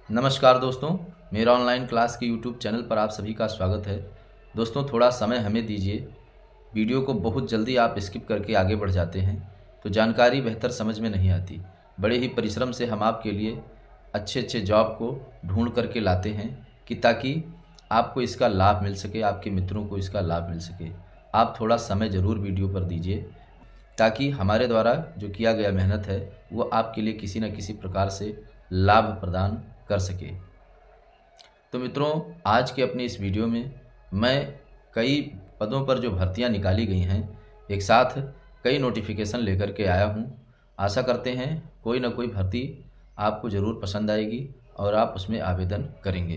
नमस्कार दोस्तों, मेरा ऑनलाइन क्लास के यूट्यूब चैनल पर आप सभी का स्वागत है। दोस्तों, थोड़ा समय हमें दीजिए। वीडियो को बहुत जल्दी आप स्किप करके आगे बढ़ जाते हैं तो जानकारी बेहतर समझ में नहीं आती। बड़े ही परिश्रम से हम आपके लिए अच्छे अच्छे जॉब को ढूंढ करके लाते हैं कि ताकि आपको इसका लाभ मिल सके, आपके मित्रों को इसका लाभ मिल सके। आप थोड़ा समय ज़रूर वीडियो पर दीजिए ताकि हमारे द्वारा जो किया गया मेहनत है वो आपके लिए किसी न किसी प्रकार से लाभ प्रदान कर सके। तो मित्रों, आज के अपनी इस वीडियो में मैं कई पदों पर जो भर्तियां निकाली गई हैं एक साथ कई नोटिफिकेशन लेकर के आया हूं। आशा करते हैं कोई ना कोई भर्ती आपको ज़रूर पसंद आएगी और आप उसमें आवेदन करेंगे।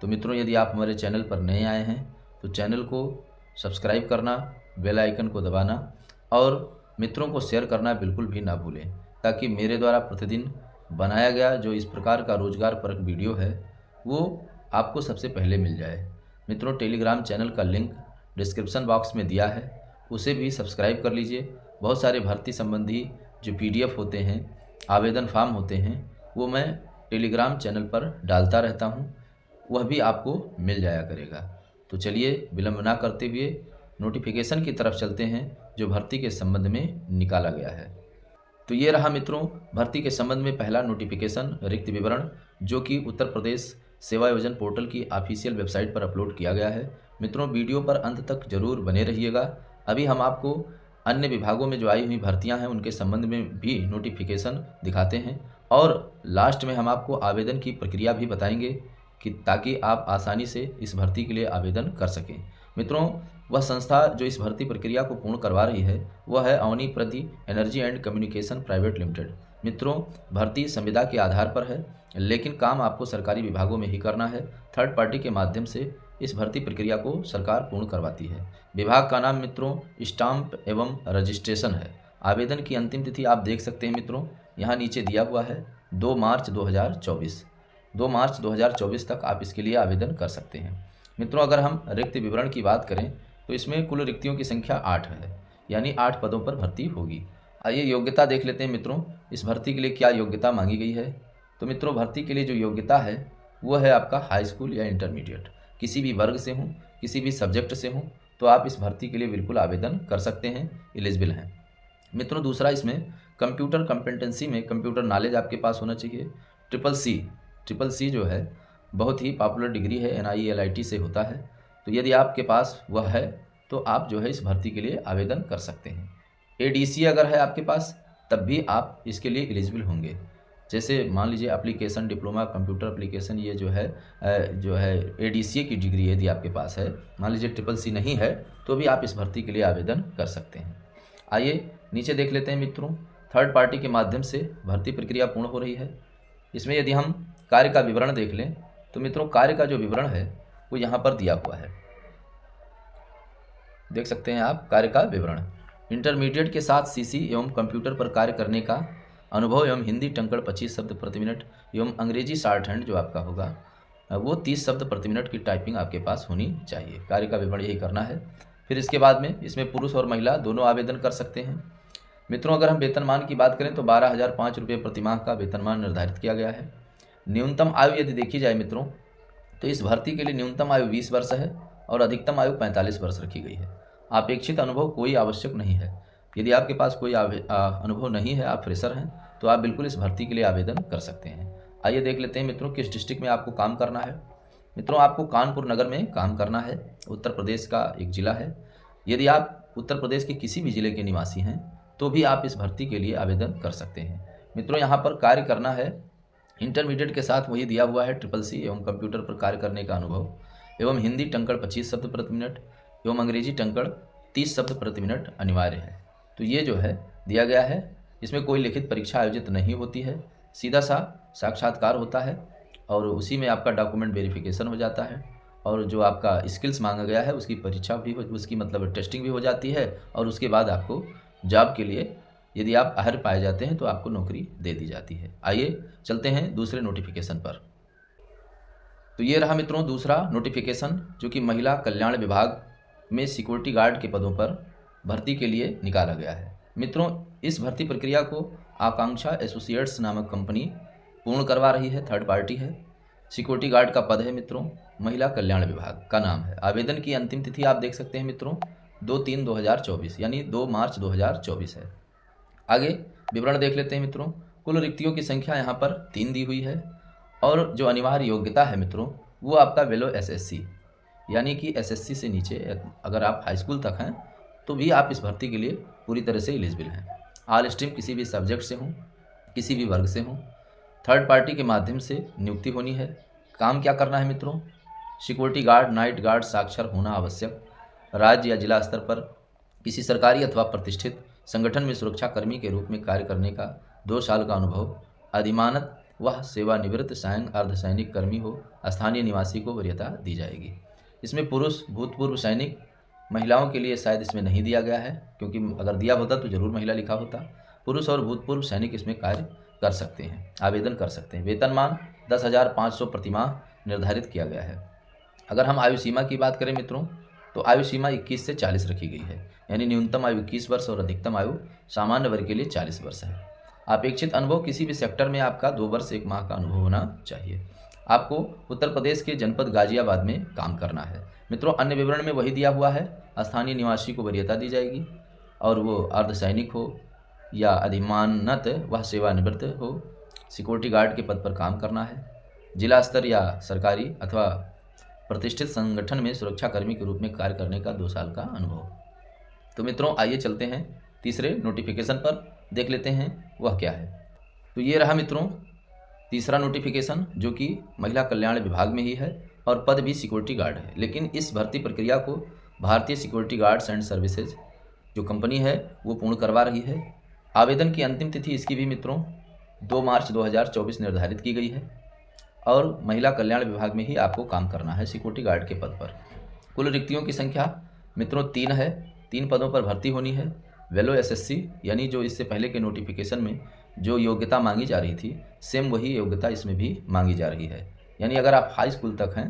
तो मित्रों, यदि आप हमारे चैनल पर नए आए हैं तो चैनल को सब्सक्राइब करना, बेल आइकन को दबाना और मित्रों को शेयर करना बिल्कुल भी ना भूलें, ताकि मेरे द्वारा प्रतिदिन बनाया गया जो इस प्रकार का रोजगार परक वीडियो है वो आपको सबसे पहले मिल जाए। मित्रों, टेलीग्राम चैनल का लिंक डिस्क्रिप्शन बॉक्स में दिया है, उसे भी सब्सक्राइब कर लीजिए। बहुत सारे भर्ती संबंधी जो PDF होते हैं, आवेदन फॉर्म होते हैं, वो मैं टेलीग्राम चैनल पर डालता रहता हूँ, वह भी आपको मिल जाया करेगा। तो चलिए विलंब ना करते हुए नोटिफिकेशन की तरफ चलते हैं जो भर्ती के संबंध में निकाला गया है। तो ये रहा मित्रों भर्ती के संबंध में पहला नोटिफिकेशन रिक्त विवरण, जो कि उत्तर प्रदेश सेवा योजना पोर्टल की ऑफिशियल वेबसाइट पर अपलोड किया गया है। मित्रों, वीडियो पर अंत तक जरूर बने रहिएगा। अभी हम आपको अन्य विभागों में जो आई हुई भर्तियां हैं उनके संबंध में भी नोटिफिकेशन दिखाते हैं और लास्ट में हम आपको आवेदन की प्रक्रिया भी बताएंगे कि ताकि आप आसानी से इस भर्ती के लिए आवेदन कर सकें। मित्रों, वह संस्था जो इस भर्ती प्रक्रिया को पूर्ण करवा रही है वह है अवनी प्रति energy and communication private limited. मित्रों, भर्ती संविदा के आधार पर है, लेकिन काम आपको सरकारी विभागों में ही करना है। थर्ड पार्टी के माध्यम से इस भर्ती प्रक्रिया को सरकार पूर्ण करवाती है। विभाग का नाम मित्रों स्टाम्प एवं रजिस्ट्रेशन है। आवेदन की अंतिम तिथि आप देख सकते हैं मित्रों, यहाँ नीचे दिया हुआ है 2 मार्च 2024। 2 मार्च 2024 तक आप इसके लिए आवेदन कर सकते हैं। मित्रों, अगर हम रिक्त विवरण की बात करें तो इसमें कुल रिक्तियों की संख्या 8 है, यानी 8 पदों पर भर्ती होगी। आइए योग्यता देख लेते हैं मित्रों, इस भर्ती के लिए क्या योग्यता मांगी गई है। तो मित्रों, भर्ती के लिए जो योग्यता है वो है आपका हाई स्कूल या इंटरमीडिएट, किसी भी वर्ग से हों, किसी भी सब्जेक्ट से हों, तो आप इस भर्ती के लिए बिल्कुल आवेदन कर सकते हैं, एलिजिबल हैं। मित्रों, दूसरा इसमें कंप्यूटर कॉम्पिटेंसी में कंप्यूटर नॉलेज आपके पास होना चाहिए। ट्रिपल सी जो है बहुत ही पॉपुलर डिग्री है, NIELIT से होता है। तो यदि आपके पास वह है तो आप जो है इस भर्ती के लिए आवेदन कर सकते हैं। ADC अगर है आपके पास तब भी आप इसके लिए एलिजिबल होंगे। जैसे मान लीजिए एप्लीकेशन डिप्लोमा कंप्यूटर एप्लीकेशन, ये जो है ADCA की डिग्री यदि आपके पास है, मान लीजिए CCC नहीं है, तो भी आप इस भर्ती के लिए आवेदन कर सकते हैं। आइए नीचे देख लेते हैं मित्रों, थर्ड पार्टी के माध्यम से भर्ती प्रक्रिया पूर्ण हो रही है। इसमें यदि हम कार्य का विवरण देख लें तो मित्रों कार्य का जो विवरण है वो यहाँ पर दिया हुआ है, देख सकते हैं आप कार्य का विवरण। इंटरमीडिएट के साथ CC एवं कंप्यूटर पर कार्य करने का अनुभव एवं हिंदी टंकड़ 25 शब्द प्रति मिनट एवं अंग्रेजी शॉर्ट हैंड जो आपका होगा वो 30 शब्द प्रति मिनट की टाइपिंग आपके पास होनी चाहिए। कार्य का विवरण यही करना है। फिर इसके बाद में इसमें पुरुष और महिला दोनों आवेदन कर सकते हैं। मित्रों, अगर हम वेतनमान की बात करें तो 12,005 रुपये प्रतिमाह का वेतनमान निर्धारित किया गया है। न्यूनतम आयु यदि देखी जाए मित्रों तो इस भर्ती के लिए न्यूनतम आयु 20 वर्ष है और अधिकतम आयु 45 वर्ष रखी गई है। अपेक्षित अनुभव कोई आवश्यक नहीं है। यदि आपके पास कोई अनुभव नहीं है, आप फ्रेशर हैं, तो आप बिल्कुल इस भर्ती के लिए आवेदन कर सकते हैं। आइए देख लेते हैं मित्रों किस डिस्ट्रिक्ट में आपको काम करना है। मित्रों, आपको कानपुर नगर में काम करना है, उत्तर प्रदेश का एक जिला है। यदि आप उत्तर प्रदेश के किसी भी जिले के निवासी हैं तो भी आप इस भर्ती के लिए आवेदन कर सकते हैं। मित्रों, यहाँ पर कार्य करना है इंटरमीडिएट के साथ वही दिया हुआ है CCC एवं कंप्यूटर पर कार्य करने का अनुभव एवं हिंदी टंकड़ 25 शब्द प्रति मिनट एवं अंग्रेजी टंकड़ 30 शब्द प्रति मिनट अनिवार्य है। तो ये जो है दिया गया है, इसमें कोई लिखित परीक्षा आयोजित नहीं होती है, सीधा सा साक्षात्कार होता है और उसी में आपका डॉक्यूमेंट वेरिफिकेशन हो जाता है और जो आपका स्किल्स मांगा गया है उसकी परीक्षा भी उसकी मतलब टेस्टिंग भी हो जाती है और उसके बाद आपको जॉब के लिए यदि आप अहर पाए जाते हैं तो आपको नौकरी दे दी जाती है। आइए चलते हैं दूसरे नोटिफिकेशन पर। तो ये रहा मित्रों दूसरा नोटिफिकेशन जो कि महिला कल्याण विभाग में सिक्योरिटी गार्ड के पदों पर भर्ती के लिए निकाला गया है। मित्रों, इस भर्ती प्रक्रिया को आकांक्षा एसोसिएट्स नामक कंपनी पूर्ण करवा रही है, थर्ड पार्टी है। सिक्योरिटी गार्ड का पद है मित्रों, महिला कल्याण विभाग का नाम है। आवेदन की अंतिम तिथि आप देख सकते हैं मित्रों 2/3/2024 यानी 2 मार्च 2024 है। आगे विवरण देख लेते हैं मित्रों। कुल रिक्तियों की संख्या यहाँ पर 3 दी हुई है और जो अनिवार्य योग्यता है मित्रों वो आपका बेलो एसएससी यानी कि एसएससी से नीचे अगर आप हाई स्कूल तक हैं तो भी आप इस भर्ती के लिए पूरी तरह से एलिजिबल हैं। ऑल स्ट्रीम किसी भी सब्जेक्ट से हों, किसी भी वर्ग से हों, थर्ड पार्टी के माध्यम से नियुक्ति होनी है। काम क्या करना है मित्रों, सिक्योरिटी गार्ड, नाइट गार्ड साक्षर होना आवश्यक। राज्य या जिला स्तर पर किसी सरकारी अथवा प्रतिष्ठित संगठन में सुरक्षा कर्मी के रूप में कार्य करने का 2 साल का अनुभव। अधिमानत वह सेवानिवृत्त सैन्य अर्धसैनिक कर्मी हो, स्थानीय निवासी को वरीयता दी जाएगी। इसमें पुरुष, भूतपूर्व सैनिक, महिलाओं के लिए शायद इसमें नहीं दिया गया है क्योंकि अगर दिया होता तो जरूर महिला लिखा होता। पुरुष और भूतपूर्व सैनिक इसमें कार्य कर सकते हैं, आवेदन कर सकते हैं। वेतनमान 10,500 प्रतिमाह निर्धारित किया गया है। अगर हम आयु सीमा की बात करें मित्रों तो आयु सीमा 21 से 40 रखी गई है, यानी न्यूनतम आयु 21 वर्ष और अधिकतम आयु सामान्य वर्ग के लिए 40 वर्ष है। अपेक्षित अनुभव किसी भी सेक्टर में आपका 2 वर्ष 1 माह का अनुभव होना चाहिए। आपको उत्तर प्रदेश के जनपद गाजियाबाद में काम करना है मित्रों। अन्य विवरण में वही दिया हुआ है। स्थानीय निवासी को वरीयता दी जाएगी और वो अर्धसैनिक हो या अधिमानत वह सेवानिवृत्त हो। सिक्योरिटी गार्ड के पद पर काम करना है। जिला स्तर या सरकारी अथवा प्रतिष्ठित संगठन में सुरक्षाकर्मी के रूप में कार्य करने का 2 साल का अनुभव। तो मित्रों आइए चलते हैं तीसरे नोटिफिकेशन पर, देख लेते हैं वह क्या है। तो ये रहा मित्रों तीसरा नोटिफिकेशन जो कि महिला कल्याण विभाग में ही है और पद भी सिक्योरिटी गार्ड है। लेकिन इस भर्ती प्रक्रिया को भारतीय सिक्योरिटी गार्ड्स एंड सर्विसेज जो कंपनी है वो पूर्ण करवा रही है। आवेदन की अंतिम तिथि इसकी भी मित्रों 2 मार्च 2024 निर्धारित की गई है और महिला कल्याण विभाग में ही आपको काम करना है सिक्योरिटी गार्ड के पद पर। कुल रिक्तियों की संख्या मित्रों 3 है। 3 पदों पर भर्ती होनी है। वेलो एसएससी यानी जो इससे पहले के नोटिफिकेशन में जो योग्यता मांगी जा रही थी सेम वही योग्यता इसमें भी मांगी जा रही है। यानी अगर आप हाई स्कूल तक हैं,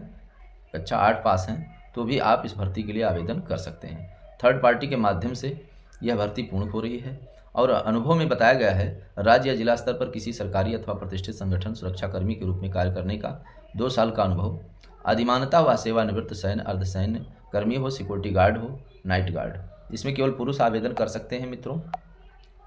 कक्षा 8 पास हैं तो भी आप इस भर्ती के लिए आवेदन कर सकते हैं। थर्ड पार्टी के माध्यम से यह भर्ती पूर्ण हो रही है और अनुभव में बताया गया है राज्य या जिला स्तर पर किसी सरकारी अथवा प्रतिष्ठित संगठन सुरक्षाकर्मी के रूप में कार्य करने का 2 साल का अनुभव। अधिमानता व सेवानिवृत्त सैन्य अर्धसैन्य कर्मी हो, सिक्योरिटी गार्ड हो, नाइट गार्ड। इसमें केवल पुरुष आवेदन कर सकते हैं मित्रों,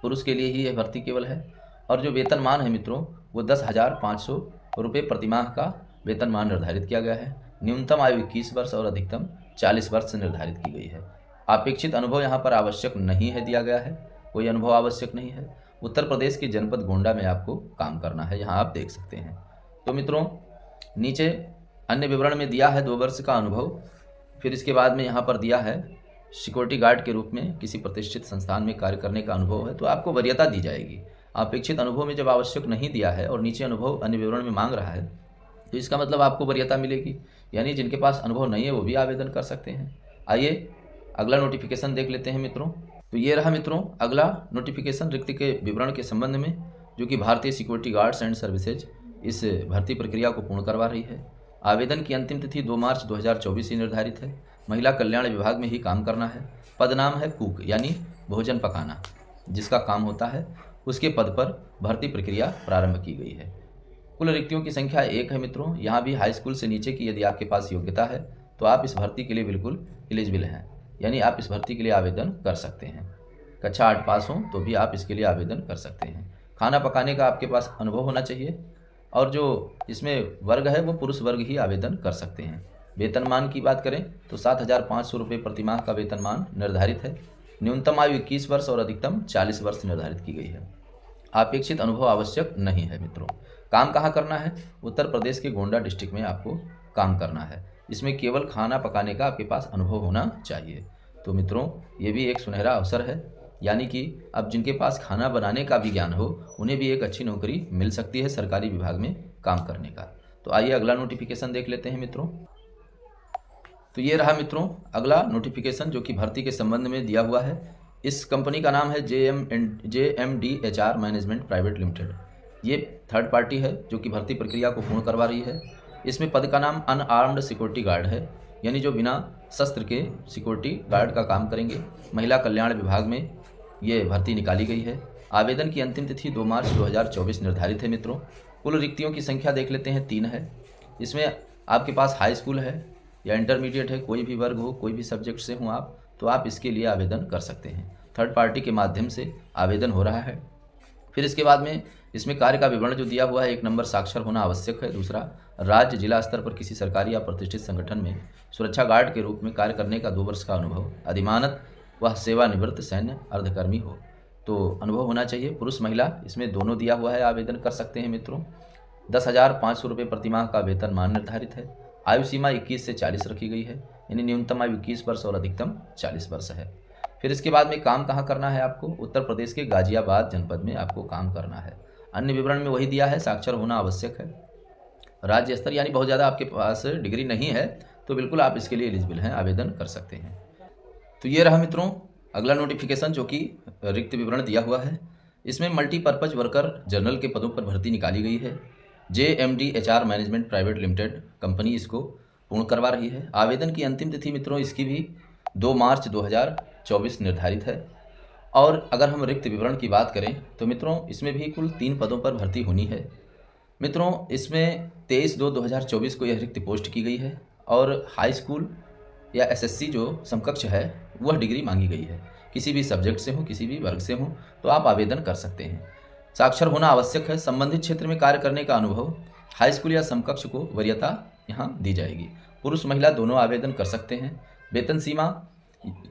पुरुष के लिए ही यह भर्ती केवल है। और जो वेतनमान है मित्रों वो 10,500 रुपये प्रतिमाह का वेतनमान निर्धारित किया गया है। न्यूनतम आयु 21 वर्ष और अधिकतम 40 वर्ष निर्धारित की गई है। अपेक्षित अनुभव यहाँ पर आवश्यक नहीं है दिया गया है, कोई अनुभव आवश्यक नहीं है। उत्तर प्रदेश के जनपद गोंडा में आपको काम करना है, यहाँ आप देख सकते हैं। तो मित्रों नीचे अन्य विवरण में दिया है 2 वर्ष का अनुभव। फिर इसके बाद में यहाँ पर दिया है सिक्योरिटी गार्ड के रूप में किसी प्रतिष्ठित संस्थान में कार्य करने का अनुभव है तो आपको वरीयता दी जाएगी। अपेक्षित अनुभव में जब आवश्यक नहीं दिया है और नीचे अनुभव अन्य विवरण में मांग रहा है तो इसका मतलब आपको वरीयता मिलेगी। यानी जिनके पास अनुभव नहीं है वो भी आवेदन कर सकते हैं। आइए अगला नोटिफिकेशन देख लेते हैं मित्रों। तो ये रहा मित्रों अगला नोटिफिकेशन रिक्ति के विवरण के संबंध में जो कि भारतीय सिक्योरिटी गार्ड्स एंड सर्विसेज इस भर्ती प्रक्रिया को पूर्ण करवा रही है। आवेदन की अंतिम तिथि 2 मार्च 2024 ही निर्धारित है। महिला कल्याण विभाग में ही काम करना है। पद नाम है कुक यानी भोजन पकाना, जिसका काम होता है उसके पद पर भर्ती प्रक्रिया प्रारंभ की गई है। कुल रिक्तियों की संख्या 1 है मित्रों। यहाँ भी हाई स्कूल से नीचे की यदि आपके पास योग्यता है तो आप इस भर्ती के लिए बिल्कुल एलिजिबल हैं, यानी आप इस भर्ती के लिए आवेदन कर सकते हैं। कक्षा 8 पास हों तो भी आप इसके लिए आवेदन कर सकते हैं। खाना पकाने का आपके पास अनुभव होना चाहिए और जो इसमें वर्ग है वो पुरुष वर्ग ही आवेदन कर सकते हैं। वेतनमान की बात करें तो 7,500 रुपये प्रतिमाह का वेतनमान निर्धारित है। न्यूनतम आयु 21 वर्ष और अधिकतम 40 वर्ष निर्धारित की गई है। अपेक्षित अनुभव आवश्यक नहीं है मित्रों। काम कहाँ करना है? उत्तर प्रदेश के गोंडा डिस्ट्रिक्ट में आपको काम करना है। इसमें केवल खाना पकाने का आपके पास अनुभव होना चाहिए। तो मित्रों ये भी एक सुनहरा अवसर है, यानी कि अब जिनके पास खाना बनाने का भी ज्ञान हो उन्हें भी एक अच्छी नौकरी मिल सकती है सरकारी विभाग में काम करने का। तो आइए अगला नोटिफिकेशन देख लेते हैं मित्रों। तो ये रहा मित्रों अगला नोटिफिकेशन जो कि भर्ती के संबंध में दिया हुआ है। इस कंपनी का नाम है JMDHR मैनेजमेंट प्राइवेट लिमिटेड। ये थर्ड पार्टी है जो कि भर्ती प्रक्रिया को पूर्ण करवा रही है। इसमें पद का नाम अनआर्म्ड सिक्योरिटी गार्ड है, यानी जो बिना शस्त्र के सिक्योरिटी गार्ड का काम करेंगे। महिला कल्याण विभाग में ये भर्ती निकाली गई है। आवेदन की अंतिम तिथि 2 मार्च 2024 निर्धारित है मित्रों। कुल रिक्तियों की संख्या देख लेते हैं 3 है। इसमें आपके पास हाई स्कूल है या इंटरमीडिएट है, कोई भी वर्ग हो, कोई भी सब्जेक्ट से हो आप, तो आप इसके लिए आवेदन कर सकते हैं। थर्ड पार्टी के माध्यम से आवेदन हो रहा है। फिर इसके बाद में इसमें कार्य का विवरण जो दिया हुआ है, 1 नंबर साक्षर होना आवश्यक है। दूसरा, राज्य जिला स्तर पर किसी सरकारी या प्रतिष्ठित संगठन में सुरक्षा गार्ड के रूप में कार्य करने का 2 वर्ष का अनुभव, अधिमानत वह सेवानिवृत्त सैन्य अर्धकर्मी हो तो अनुभव होना चाहिए। पुरुष महिला इसमें दोनों दिया हुआ है, आवेदन कर सकते हैं मित्रों। 10,500 रुपये प्रतिमाह का वेतनमान निर्धारित है। आयु सीमा 21 से 40 रखी गई है, यानी न्यूनतम आयु 21 वर्ष और अधिकतम 40 वर्ष है। फिर इसके बाद में काम कहाँ करना है आपको, उत्तर प्रदेश के गाजियाबाद जनपद में आपको काम करना है। अन्य विवरण में वही दिया है, साक्षर होना आवश्यक है। राज्य स्तर यानी बहुत ज़्यादा आपके पास डिग्री नहीं है तो बिल्कुल आप इसके लिए एलिजिबल हैं, आवेदन कर सकते हैं। तो ये रहा मित्रों अगला नोटिफिकेशन जो कि रिक्त विवरण दिया हुआ है। इसमें मल्टीपर्पज़ वर्कर जनरल के पदों पर भर्ती निकाली गई है। JMD HR management private limited company इसको पूर्ण करवा रही है। आवेदन की अंतिम तिथि मित्रों इसकी भी 2 मार्च 2024 निर्धारित है। और अगर हम रिक्त विवरण की बात करें तो मित्रों इसमें भी कुल 3 पदों पर भर्ती होनी है। मित्रों इसमें 23/2/2024 को यह रिक्त पोस्ट की गई है और हाई स्कूल या SSC जो समकक्ष है वह डिग्री मांगी गई है। किसी भी सब्जेक्ट से हो, किसी भी वर्ग से हो तो आप आवेदन कर सकते हैं। साक्षर होना आवश्यक है। संबंधित क्षेत्र में कार्य करने का अनुभव, हाई स्कूल या समकक्ष को वरीयता यहाँ दी जाएगी। पुरुष महिला दोनों आवेदन कर सकते हैं। वेतन सीमा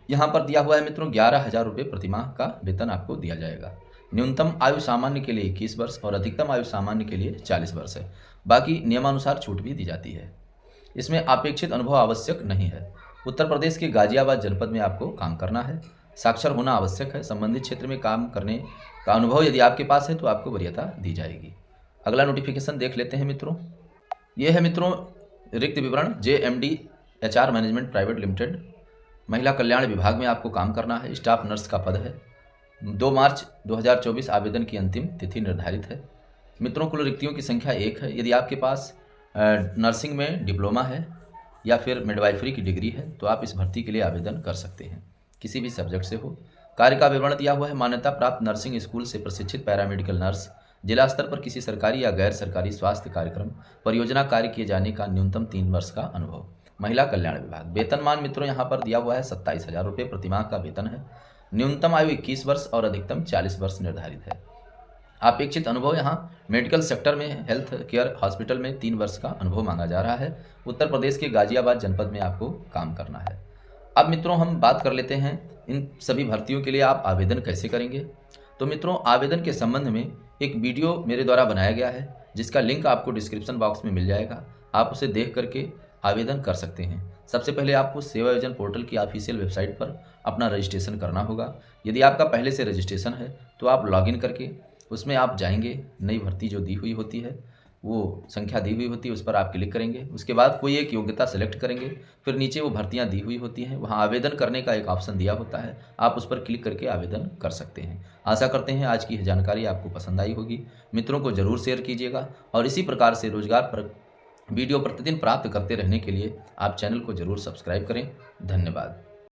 यहाँ पर दिया हुआ है मित्रों, 11,000 रुपये प्रतिमाह का वेतन आपको दिया जाएगा। न्यूनतम आयु सामान्य के लिए 21 वर्ष और अधिकतम आयु सामान्य के लिए 40 वर्ष है। बाकी नियमानुसार छूट भी दी जाती है। इसमें अपेक्षित अनुभव आवश्यक नहीं है। उत्तर प्रदेश के गाजियाबाद जनपद में आपको काम करना है। साक्षर होना आवश्यक है। संबंधित क्षेत्र में काम करने का अनुभव यदि आपके पास है तो आपको वरीयता दी जाएगी। अगला नोटिफिकेशन देख लेते हैं मित्रों। ये है मित्रों रिक्त विवरण, JMD HR management private limited महिला कल्याण विभाग में आपको काम करना है। स्टाफ नर्स का पद है। 2 मार्च 2024 आवेदन की अंतिम तिथि निर्धारित है। मित्रों कुल रिक्तियों की संख्या 1 है। यदि आपके पास नर्सिंग में डिप्लोमा है या फिर मिडवाइफरी की डिग्री है तो आप इस भर्ती के लिए आवेदन कर सकते हैं, किसी भी सब्जेक्ट से हो। कार्य का विवरण दिया हुआ है। मान्यता प्राप्त नर्सिंग स्कूल से प्रशिक्षित पैरामेडिकल नर्स, जिला स्तर पर किसी सरकारी या गैर सरकारी स्वास्थ्य कार्यक्रम परियोजना कार्य किए जाने का न्यूनतम 3 वर्ष का अनुभव। महिला कल्याण विभाग। वेतनमान मित्रों यहाँ पर दिया हुआ है 27,000 रुपये प्रतिमाह का वेतन है। न्यूनतम आयु 21 वर्ष और अधिकतम 40 वर्ष निर्धारित है। अपेक्षित अनुभव यहाँ मेडिकल सेक्टर में हेल्थ केयर हॉस्पिटल में 3 वर्ष का अनुभव मांगा जा रहा है। उत्तर प्रदेश के गाजियाबाद जनपद में आपको काम करना है। अब मित्रों हम बात कर लेते हैं इन सभी भर्तियों के लिए आप आवेदन कैसे करेंगे। तो मित्रों आवेदन के संबंध में एक वीडियो मेरे द्वारा बनाया गया है जिसका लिंक आपको डिस्क्रिप्शन बॉक्स में मिल जाएगा। आप उसे देख करके आवेदन कर सकते हैं। सबसे पहले आपको सेवा योजना पोर्टल की ऑफिशियल वेबसाइट पर अपना रजिस्ट्रेशन करना होगा। यदि आपका पहले से रजिस्ट्रेशन है तो आप लॉगिन करके उसमें आप जाएंगे। नई भर्ती जो दी हुई होती है वो संख्या दी हुई होती है, उस पर आप क्लिक करेंगे। उसके बाद कोई एक योग्यता सेलेक्ट करेंगे। फिर नीचे वो भर्तियां दी हुई होती हैं, वहां आवेदन करने का एक ऑप्शन दिया होता है, आप उस पर क्लिक करके आवेदन कर सकते हैं। आशा करते हैं आज की यह जानकारी आपको पसंद आई होगी। मित्रों को ज़रूर शेयर कीजिएगा और इसी प्रकार से रोजगार पर वीडियो प्रतिदिन प्राप्त करते रहने के लिए आप चैनल को ज़रूर सब्सक्राइब करें। धन्यवाद।